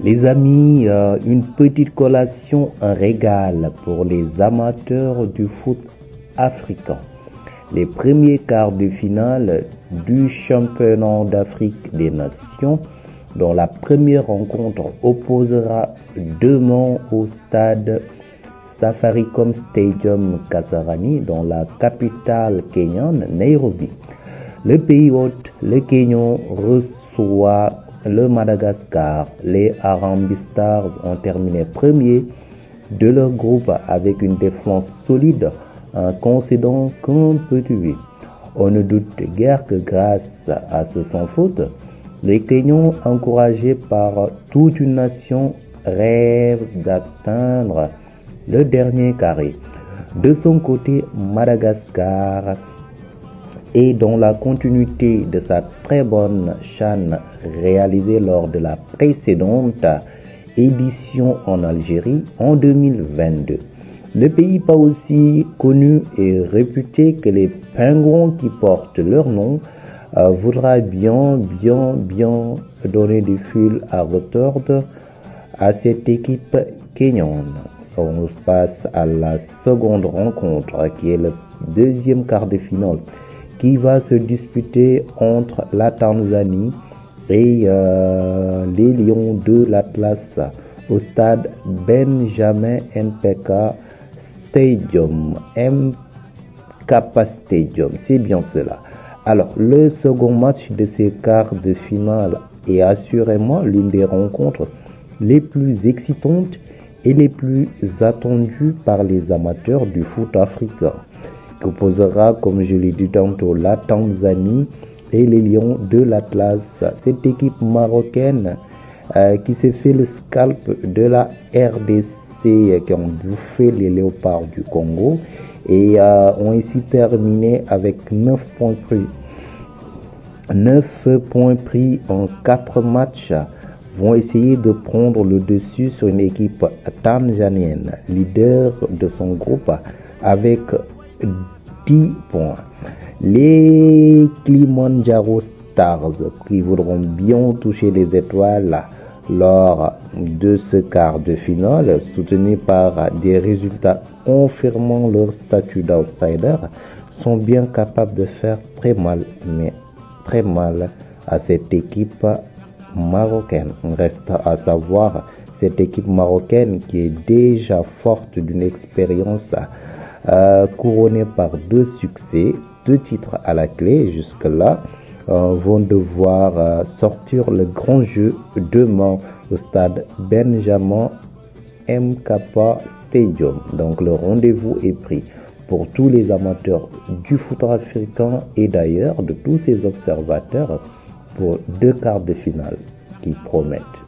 Les amis, une petite collation, un régal pour les amateurs du foot africain. Les premiers quarts de finale du championnat d'Afrique des Nations, dont la première rencontre opposera demain au stade Safaricom Stadium Kasarani dans la capitale kenyane, Nairobi. Le pays hôte, le Kenya, reçoit le Madagascar. Les Harambee Stars ont terminé premier de leur groupe avec une défense solide en concédant qu'un petit but. On ne doute guère que grâce à ce sans faute, les Kenyans, encouragés par toute une nation, rêvent d'atteindre le dernier carré. De son côté, Madagascar est dans la continuité de sa très bonne CHAN réalisée lors de la précédente édition en Algérie en 2022. Le pays pas aussi connu et réputé que les pingouins qui portent leur nom voudra bien donner du fil à retordre à cette équipe kenyane. On passe à la seconde rencontre qui est le deuxième quart de finale qui va se disputer entre la Tanzanie et les Lions de l'Atlas au stade Benjamin Mkapa Stadium. Mkapa Stadium, c'est bien cela. Alors, le second match de ces quarts de finale est assurément l'une des rencontres les plus excitantes et les plus attendues par les amateurs du foot africain, qui opposera, comme je l'ai dit tantôt, la Tanzanie et les Lions de l'Atlas. Cette équipe marocaine qui s'est fait le scalp de la RDC, qui ont bouffé les léopards du Congo et ont ici terminé avec 9 points pris. 9 points pris en 4 matchs vont essayer de prendre le dessus sur une équipe tanzanienne, leader de son groupe, avec 10 points. Les Kilimanjaro Stars, qui voudront bien toucher les étoiles lors de ce quart de finale, soutenus par des résultats confirmant leur statut d'outsider, sont bien capables de faire très mal à cette équipe marocaine. Reste à savoir cette équipe marocaine qui est déjà forte d'une expérience couronnée par 2 succès, 2 titres à la clé jusque-là, vont devoir sortir le grand jeu demain au stade Benjamin Mkapa Stadium. Donc le rendez-vous est pris pour tous les amateurs du foot africain et d'ailleurs de tous ces observateurs pour 2 quarts de finale qui promettent.